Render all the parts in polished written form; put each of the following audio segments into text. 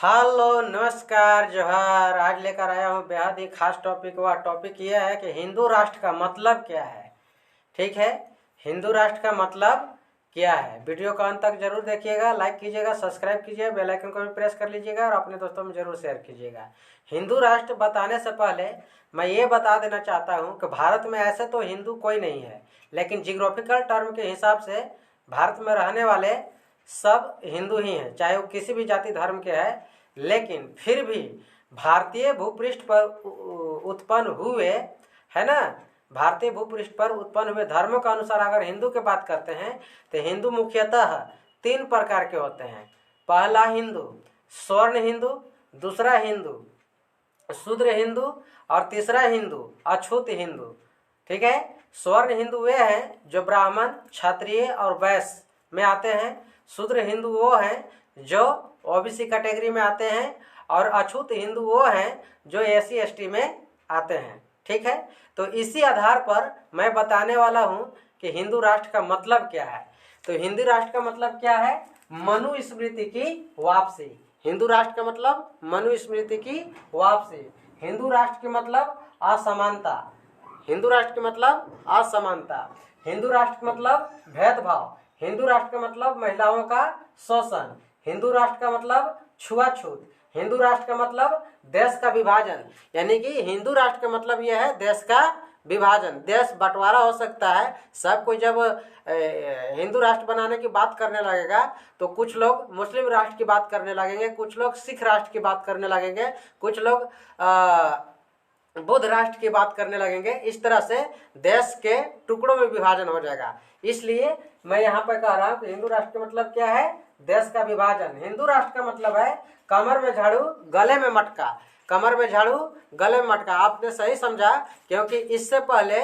Hello नमस्कार जोहार। आज लेकर आया हूँ बेहद ही खास टॉपिक। वह टॉपिक यह है कि हिंदू राष्ट्र का मतलब क्या है। ठीक है, हिंदू राष्ट्र का मतलब क्या है। वीडियो का अंत तक जरूर देखिएगा, लाइक कीजिएगा, सब्सक्राइब कीजिए, बेल आइकन को भी प्रेस कर लीजिएगा और अपने दोस्तों में जरूर शेयर कीजिएगा। हिंदू राष्ट्र बताने से पहले मैं ये बता देना चाहता हूँ कि भारत में ऐसे तो हिंदू कोई नहीं है, लेकिन जियोग्राफिकल टर्म के हिसाब से भारत में रहने वाले सब हिंदू ही हैं, चाहे वो किसी भी जाति धर्म के हैं। लेकिन फिर भी भारतीय भूपृष्ठ पर उत्पन्न हुए, है ना, भारतीय भूपृष्ठ पर उत्पन्न हुए धर्मों के अनुसार अगर हिंदू की बात करते हैं तो हिंदू मुख्यतः 3 प्रकार के होते हैं। पहला हिंदू स्वर्ण हिंदू, दूसरा हिंदू शूद्र हिंदू और तीसरा हिंदू अछूत हिंदू। ठीक है, स्वर्ण हिंदू वे हैं जो ब्राह्मण, क्षत्रिय और वैश्य में आते हैं। शूद्र हिंदू वो हैं जो ओबीसी कैटेगरी में आते हैं और अछूत हिंदू वो हैं जो एससी एसटी में आते हैं। ठीक है, तो इसी आधार पर मैं बताने वाला हूं कि हिंदू राष्ट्र का मतलब क्या है। तो हिंदू राष्ट्र का मतलब क्या है? मनुस्मृति की वापसी। हिंदू राष्ट्र का मतलब मनुस्मृति की वापसी। हिंदू राष्ट्र के मतलब असमानता। हिंदू राष्ट्र के मतलब असमानता। हिंदू राष्ट्र का मतलब भेदभाव। हिंदू राष्ट्र का मतलब महिलाओं का शोषण। हिंदू राष्ट्र का मतलब छुआछूत। हिंदू राष्ट्र का मतलब देश का विभाजन। यानी कि हिंदू राष्ट्र का मतलब यह है देश का विभाजन। देश बंटवारा हो सकता है। सब कोई जब हिंदू राष्ट्र बनाने की बात करने लगेगा तो कुछ लोग मुस्लिम राष्ट्र की बात करने लगेंगे, कुछ लोग सिख राष्ट्र की बात करने लगेंगे, कुछ लोग बुद्ध राष्ट्र की बात करने लगेंगे। इस तरह से देश के टुकड़ों में विभाजन हो जाएगा। इसलिए मैं यहाँ पर कह रहा हूँ कि हिंदू राष्ट्र का मतलब क्या है? देश का विभाजन। हिंदू राष्ट्र का मतलब है कमर में झाड़ू गले में मटका। कमर में झाड़ू गले में मटका। आपने सही समझा, क्योंकि इससे पहले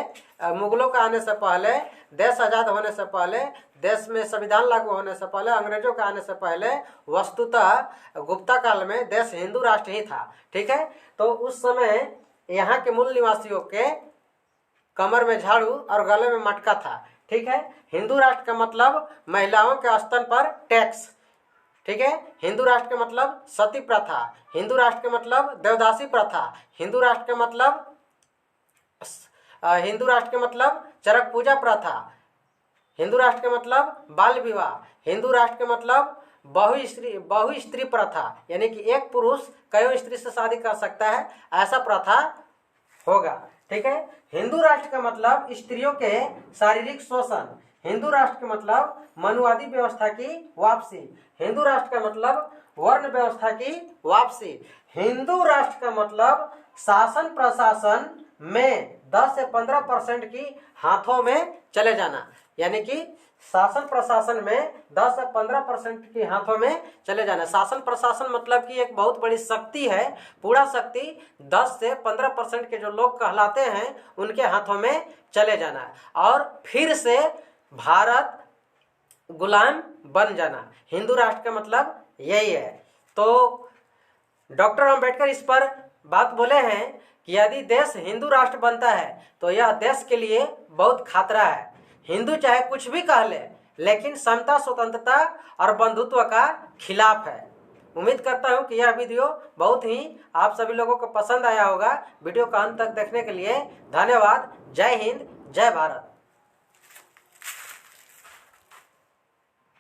मुगलों का आने से पहले, देश आजाद होने से पहले, देश में संविधान लागू होने से पहले, अंग्रेजों के आने से पहले वस्तुतः गुप्ता काल में देश हिंदू राष्ट्र ही था। ठीक है, तो उस समय यहाँ के मूल निवासियों के कमर में झाड़ू और गले में मटका था। ठीक है, हिंदू राष्ट्र का मतलब महिलाओं के स्तन पर टैक्स। ठीक है, हिंदू राष्ट्र का मतलब सती प्रथा। हिंदू राष्ट्र का मतलब देवदासी प्रथा। हिंदू राष्ट्र का मतलब चरक पूजा प्रथा। हिंदू राष्ट्र का मतलब बाल विवाह। हिंदू राष्ट्र का मतलब बहु स्त्री प्रथा, यानी कि एक पुरुष कई स्त्री से शादी कर सकता है, ऐसा प्रथा होगा। ठीक है, हिंदू राष्ट्र का मतलब स्त्रियों के शारीरिक शोषण। हिंदू राष्ट्र का मतलब मनुवादी व्यवस्था की वापसी। हिंदू राष्ट्र का मतलब वर्ण व्यवस्था की वापसी। हिंदू राष्ट्र का मतलब शासन प्रशासन में 10 से 15% की हाथों में चले जाना। यानी कि शासन प्रशासन में 10 से 15% की हाथों में चले जाना। शासन प्रशासन मतलब कि एक बहुत बड़ी शक्ति है। पूरा शक्ति 10 से 15% के जो लोग कहलाते हैं उनके हाथों में चले जाना और फिर से भारत गुलाम बन जाना। हिंदू राष्ट्र का मतलब यही है। तो डॉक्टर अंबेडकर इस पर बात बोले हैं कि यदि देश हिंदू राष्ट्र बनता है तो यह देश के लिए बहुत खतरा है। हिंदू चाहे कुछ भी कह ले, लेकिन समता, स्वतंत्रता और बंधुत्व का खिलाफ है। उम्मीद करता हूं कि यह वीडियो बहुत ही आप सभी लोगों को पसंद आया होगा। वीडियो का अंत तक देखने के लिए धन्यवाद। जय हिंद, जय भारत।